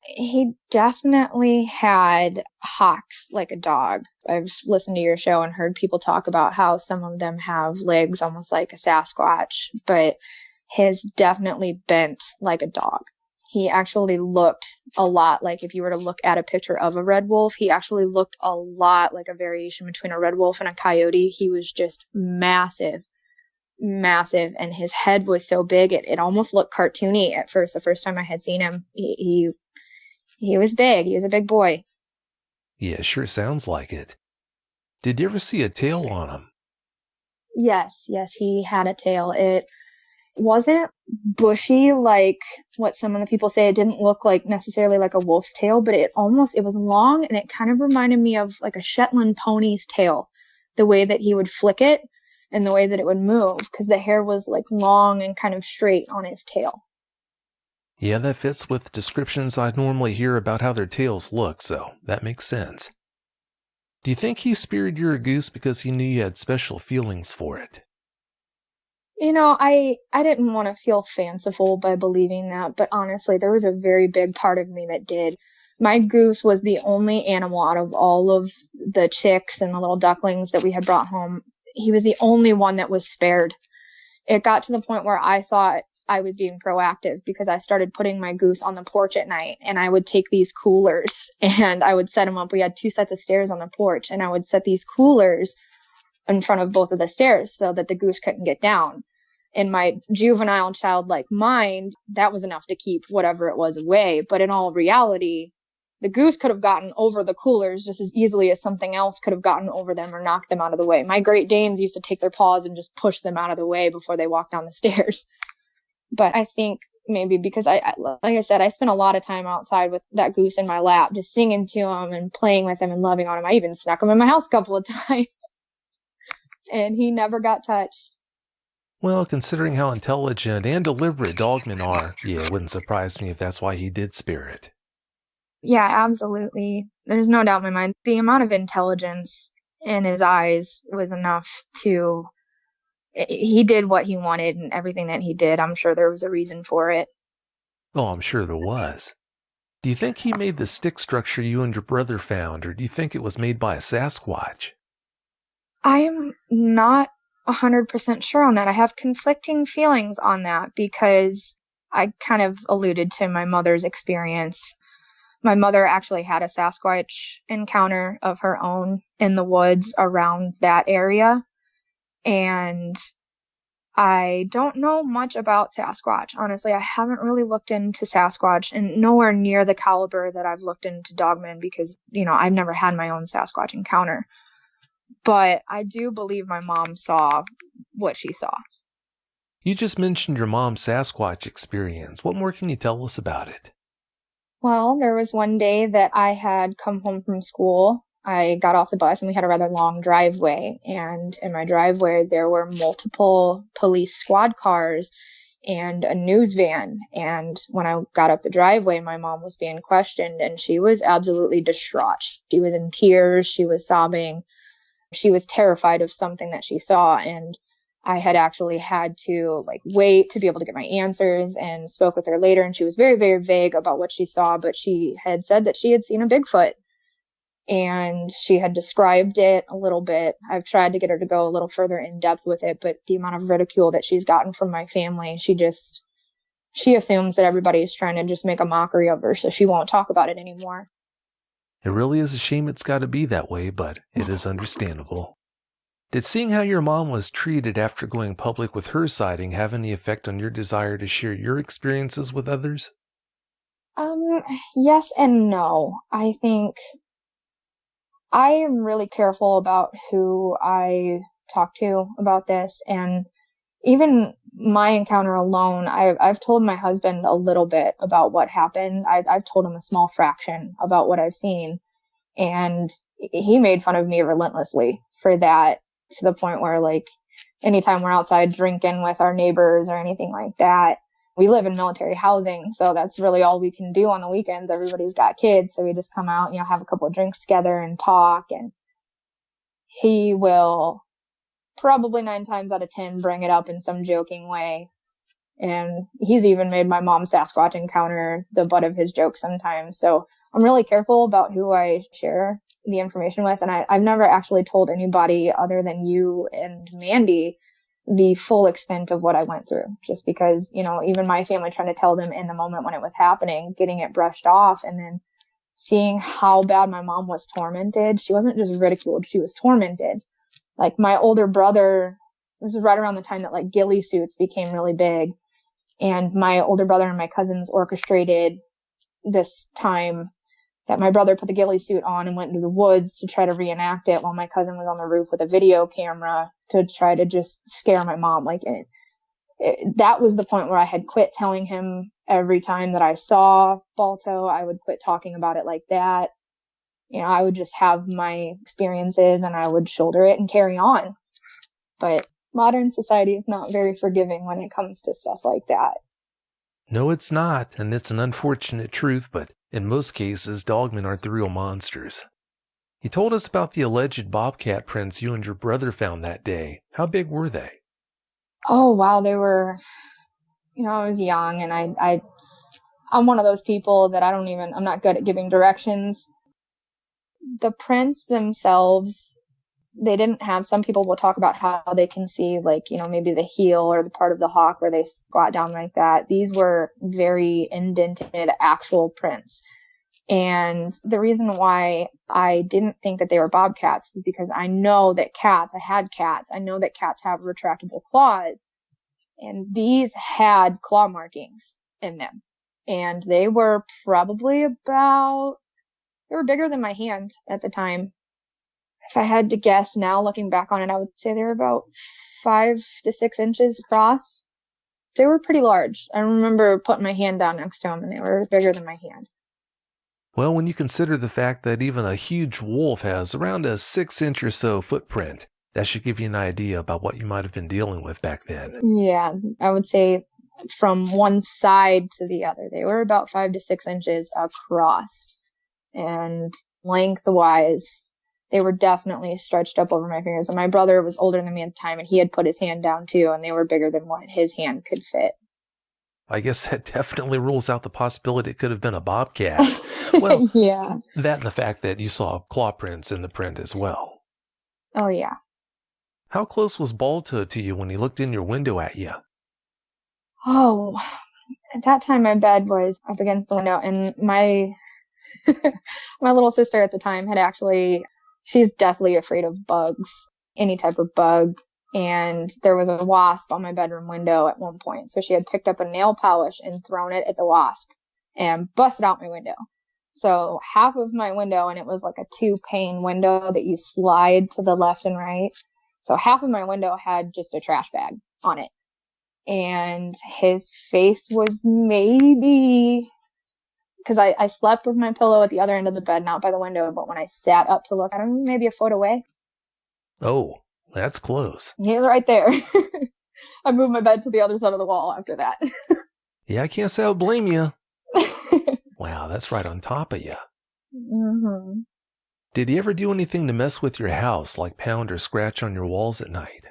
He definitely had hocks like a dog. I've listened to your show and heard people talk about how some of them have legs almost like a Sasquatch, but his definitely bent like a dog. He actually looked a lot like, if you were to look at a picture of a red wolf, he actually looked a lot like a variation between a red wolf and a coyote. He was just massive, massive, and his head was so big it almost looked cartoony at first. The first time I had seen him, he was big. He was a big boy. Yeah, sure sounds like it. Did you ever see a tail on him? Yes, he had a tail. It wasn't bushy like what some of the people say. It didn't look like necessarily like a wolf's tail, but it was long, and it kind of reminded me of like a Shetland pony's tail, the way that he would flick it and the way that it would move, because the hair was like long and kind of straight on his tail. Yeah, that fits with descriptions I normally hear about how their tails look, so that makes sense. Do you think he speared your goose because he knew you had special feelings for it? I didn't want to feel fanciful by believing that, but honestly, there was a very big part of me that did. My goose was the only animal out of all of the chicks and the little ducklings that we had brought home. He was the only one that was spared. It got to the point where I thought I was being proactive, because I started putting my goose on the porch at night, and I would take these coolers and I would set them up. We had 2 sets of stairs on the porch, and I would set these coolers in front of both of the stairs so that the goose couldn't get down. In my juvenile childlike mind, that was enough to keep whatever it was away. But in all reality, the goose could have gotten over the coolers just as easily as something else could have gotten over them or knocked them out of the way. My Great Danes used to take their paws and just push them out of the way before they walked down the stairs. But I think maybe because like I said, I spent a lot of time outside with that goose in my lap, just singing to him and playing with him and loving on him. I even snuck him in my house a couple of times, and he never got touched. Well, considering how intelligent and deliberate dogmen are, yeah, it wouldn't surprise me if that's why he did spear it. Yeah, absolutely. There's no doubt in my mind. The amount of intelligence in his eyes was enough to he did what he wanted, and everything that he did, I'm sure there was a reason for it. Oh, I'm sure there was. Do you think he made the stick structure you and your brother found, or do you think it was made by a Sasquatch? I'm not 100% sure on that. I have conflicting feelings on that because I kind of alluded to my mother's experience. My mother actually had a Sasquatch encounter of her own in the woods around that area. And I don't know much about Sasquatch. Honestly, I haven't really looked into Sasquatch, and nowhere near the caliber that I've looked into Dogman because, I've never had my own Sasquatch encounter. But I do believe my mom saw what she saw. You just mentioned your mom's Sasquatch experience. What more can you tell us about it? Well, there was one day that I had come home from school. I got off the bus and we had a rather long driveway. And in my driveway, there were multiple police squad cars and a news van. And when I got up the driveway, my mom was being questioned and she was absolutely distraught. She was in tears. She was sobbing. She was terrified of something that she saw. And I had actually had to wait to be able to get my answers and spoke with her later. And she was very, very vague about what she saw, but she had said that she had seen a Bigfoot and she had described it a little bit. I've tried to get her to go a little further in depth with it, but the amount of ridicule that she's gotten from my family, she assumes that everybody is trying to just make a mockery of her. So she won't talk about it anymore. It really is a shame it's got to be that way, but it is understandable. Did seeing how your mom was treated after going public with her sighting have any effect on your desire to share your experiences with others? Yes and no. I think I am really careful about who I talk to about this, and even my encounter alone, I've told my husband a little bit about what happened. I've told him a small fraction about what I've seen, and he made fun of me relentlessly for that, to the point where anytime we're outside drinking with our neighbors or anything like that, we live in military housing, so that's really all we can do on the weekends. Everybody's got kids, so we just come out, have a couple of drinks together and talk, and he will probably 9 times out of 10 bring it up in some joking way. And he's even made my mom's Sasquatch encounter the butt of his jokes sometimes. So I'm really careful about who I share the information with. And I've never actually told anybody other than you and Mandy the full extent of what I went through, just because, even my family trying to tell them in the moment when it was happening, getting it brushed off, and then seeing how bad my mom was tormented. She wasn't just ridiculed, she was tormented. My older brother, this is right around the time that ghillie suits became really big. And my older brother and my cousins orchestrated this time that my brother put the ghillie suit on and went into the woods to try to reenact it while my cousin was on the roof with a video camera to try to just scare my mom. That was the point where I had quit telling him every time that I saw Balto. I would quit talking about it like that. I would just have my experiences and I would shoulder it and carry on. But modern society is not very forgiving when it comes to stuff like that. No, it's not, and it's an unfortunate truth, but in most cases, dogmen aren't the real monsters. You told us about the alleged bobcat prints you and your brother found that day. How big were they? Oh, wow. They were, I was young, and I'm one of those people that I'm not good at giving directions. The prints themselves, they didn't have, some people will talk about how they can see maybe the heel or the part of the hawk where they squat down like that. These were very indented actual prints. And the reason why I didn't think that they were bobcats is because I know that I know that cats have retractable claws, and these had claw markings in them. And they were probably they were bigger than my hand at the time. If I had to guess now, looking back on it, I would say they were about 5 to 6 inches across. They were pretty large. I remember putting my hand down next to them, and they were bigger than my hand. Well, when you consider the fact that even a huge wolf has around a 6-inch or so footprint, that should give you an idea about what you might have been dealing with back then. Yeah, I would say from one side to the other, they were about 5 to 6 inches across. And lengthwise, they were definitely stretched up over my fingers. And my brother was older than me at the time, and he had put his hand down too, and they were bigger than what his hand could fit. I guess that definitely rules out the possibility it could have been a bobcat. Well, yeah. That and the fact that you saw claw prints in the print as well. Oh, yeah. How close was Balto to you when he looked in your window at you? Oh, at that time, my bed was up against the window, and my my little sister at the time she's deathly afraid of bugs, any type of bug. And there was a wasp on my bedroom window at one point. So she had picked up a nail polish and thrown it at the wasp and busted out my window. So half of my window, and it was like a 2-pane window that you slide to the left and right. So half of my window had just a trash bag on it. And his face was maybe, because I slept with my pillow at the other end of the bed, not by the window, but when I sat up to look at him, maybe a foot away. Oh, that's close. He was right there. I moved my bed to the other side of the wall after that. Yeah, I can't say I would blame you. Wow, that's right on top of you. Mm-hmm. Did he ever do anything to mess with your house, like pound or scratch on your walls at night?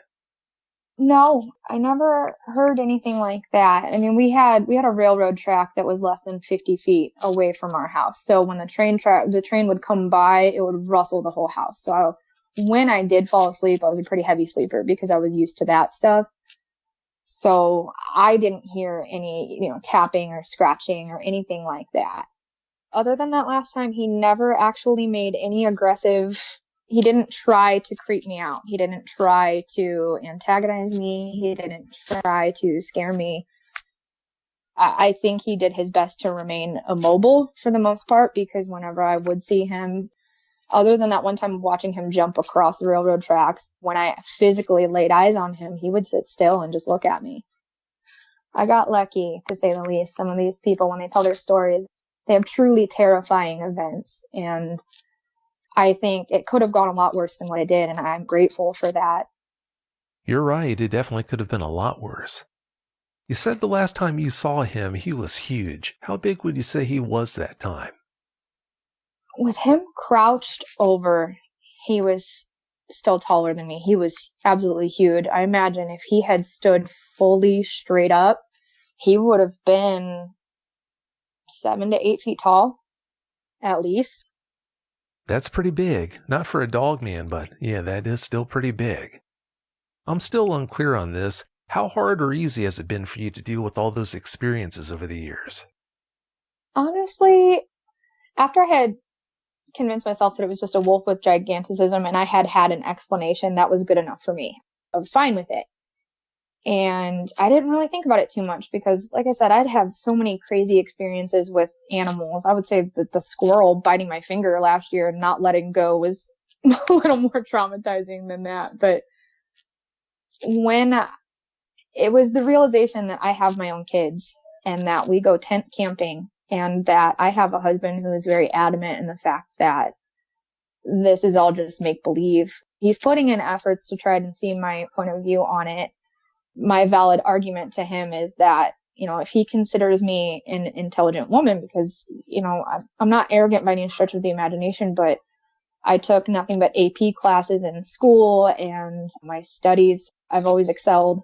No, I never heard anything like that. I mean, we had a railroad track that was less than 50 feet away from our house. So when the train would come by, it would rustle the whole house. So when I did fall asleep, I was a pretty heavy sleeper because I was used to that stuff. So I didn't hear any, tapping or scratching or anything like that. Other than that last time, he never actually made any aggressive. He didn't try to creep me out. He didn't try to antagonize me. He didn't try to scare me. I think he did his best to remain immobile for the most part, because whenever I would see him, other than that one time of watching him jump across the railroad tracks, when I physically laid eyes on him, he would sit still and just look at me. I got lucky, to say the least. Some of these people, when they tell their stories, they have truly terrifying events, and I think it could have gone a lot worse than what it did, and I'm grateful for that. You're right, it definitely could have been a lot worse. You said the last time you saw him, he was huge. How big would you say he was that time? With him crouched over, he was still taller than me. He was absolutely huge. I imagine if he had stood fully straight up, he would have been 7 to 8 feet tall, at least. That's pretty big. Not for a dogman, but yeah, that is still pretty big. I'm still unclear on this. How hard or easy has it been for you to deal with all those experiences over the years? Honestly, after I had convinced myself that it was just a wolf with giganticism and I had an explanation, that was good enough for me. I was fine with it. And I didn't really think about it too much because, like I said, I'd have so many crazy experiences with animals. I would say that the squirrel biting my finger last year and not letting go was a little more traumatizing than that. But when it was the realization that I have my own kids and that we go tent camping and that I have a husband who is very adamant in the fact that this is all just make believe. He's putting in efforts to try and see my point of view on it. My valid argument to him is that, if he considers me an intelligent woman, because, I'm not arrogant by any stretch of the imagination, but I took nothing but AP classes in school and my studies, I've always excelled.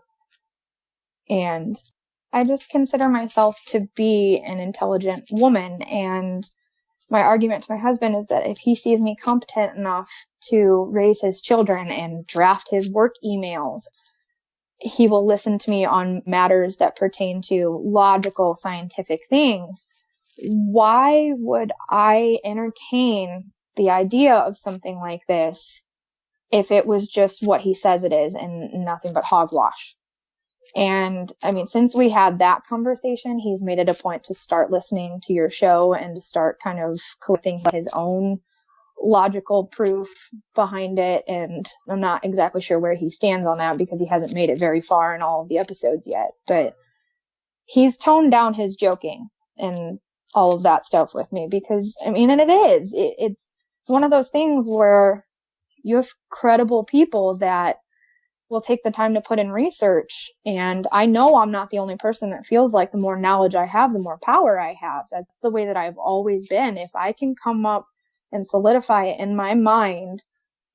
And I just consider myself to be an intelligent woman. And my argument to my husband is that if he sees me competent enough to raise his children and draft his work emails, he will listen to me on matters that pertain to logical, scientific things. Why would I entertain the idea of something like this if it was just what he says it is and nothing but hogwash? And I mean, since we had that conversation, he's made it a point to start listening to your show and to start kind of collecting his own logical proof behind it. And I'm not exactly sure where he stands on that because he hasn't made it very far in all of the episodes yet. But he's toned down his joking and all of that stuff with me because, I mean, and it's one of those things where you have credible people that will take the time to put in research. And I know I'm not the only person that feels like the more knowledge I have, the more power I have. That's the way that I've always been. If I can come up and solidify it in my mind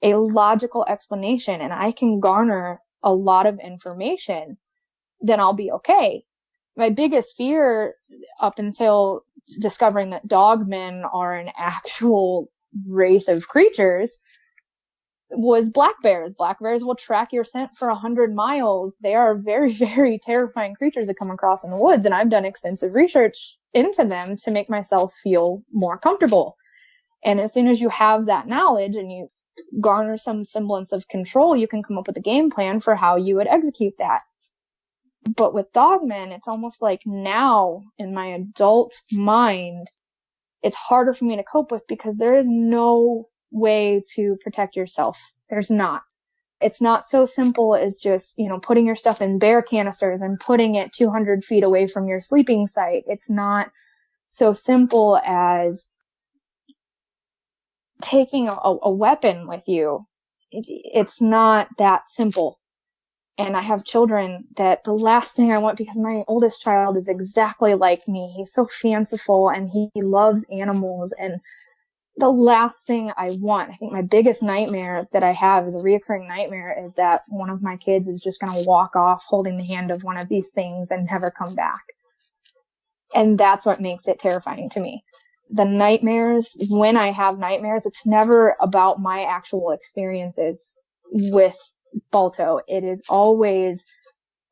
a logical explanation and I can garner a lot of information, then I'll be okay. My biggest fear up until discovering that dogmen are an actual race of creatures was black bears. Black bears will track your scent for 100 miles. They are very, very terrifying creatures to come across in the woods, and I've done extensive research into them to make myself feel more comfortable. And as soon as you have that knowledge and you garner some semblance of control, you can come up with a game plan for how you would execute that. But with dogmen, it's almost like now in my adult mind, it's harder for me to cope with because there is no way to protect yourself. There's not. It's not so simple as just, putting your stuff in bear canisters and putting it 200 feet away from your sleeping site. It's not so simple as taking a weapon with you. It's not that simple. And I have children that the last thing I want, because my oldest child is exactly like me. He's so fanciful and he loves animals. And the last thing I want, I think my biggest nightmare that I have is a reoccurring nightmare, is that one of my kids is just going to walk off holding the hand of one of these things and never come back. And that's what makes it terrifying to me. The nightmares, when I have nightmares, it's never about my actual experiences with Balto. It is always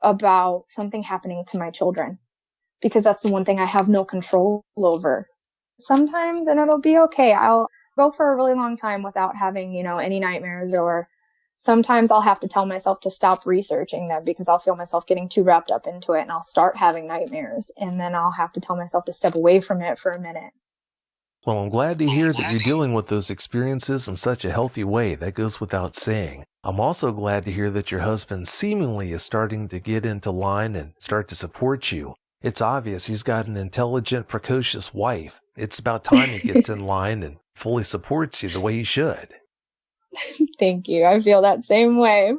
about something happening to my children, because that's the one thing I have no control over. Sometimes, and it'll be okay, I'll go for a really long time without having, any nightmares, or sometimes I'll have to tell myself to stop researching them because I'll feel myself getting too wrapped up into it and I'll start having nightmares, and then I'll have to tell myself to step away from it for a minute. Well, I'm glad to hear that you're dealing with those experiences in such a healthy way. That goes without saying. I'm also glad to hear that your husband seemingly is starting to get into line and start to support you. It's obvious he's got an intelligent, precocious wife. It's about time he gets in line and fully supports you the way he should. Thank you. I feel that same way.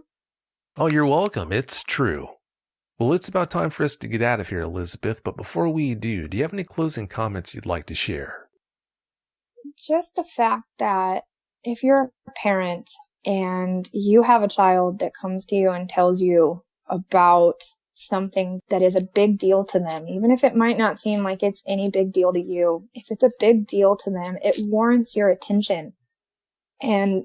Oh, you're welcome. It's true. Well, it's about time for us to get out of here, Elizabeth. But before we do you have any closing comments you'd like to share? Just the fact that if you're a parent and you have a child that comes to you and tells you about something that is a big deal to them, even if it might not seem like it's any big deal to you, if it's a big deal to them, it warrants your attention. And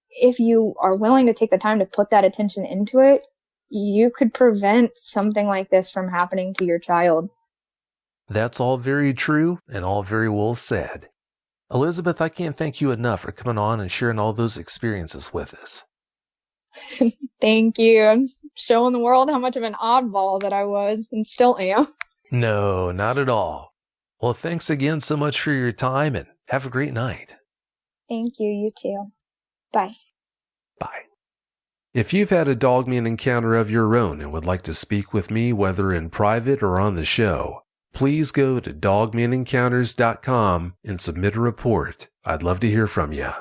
if you are willing to take the time to put that attention into it, you could prevent something like this from happening to your child. That's all very true and all very well said. Elizabeth, I can't thank you enough for coming on and sharing all those experiences with us. Thank you. I'm showing the world how much of an oddball that I was and still am. No, not at all. Well, thanks again so much for your time and have a great night. Thank you. You too. Bye. Bye. If you've had a dogman encounter of your own and would like to speak with me, whether in private or on the show, please go to dogmanencounters.com and submit a report. I'd love to hear from you.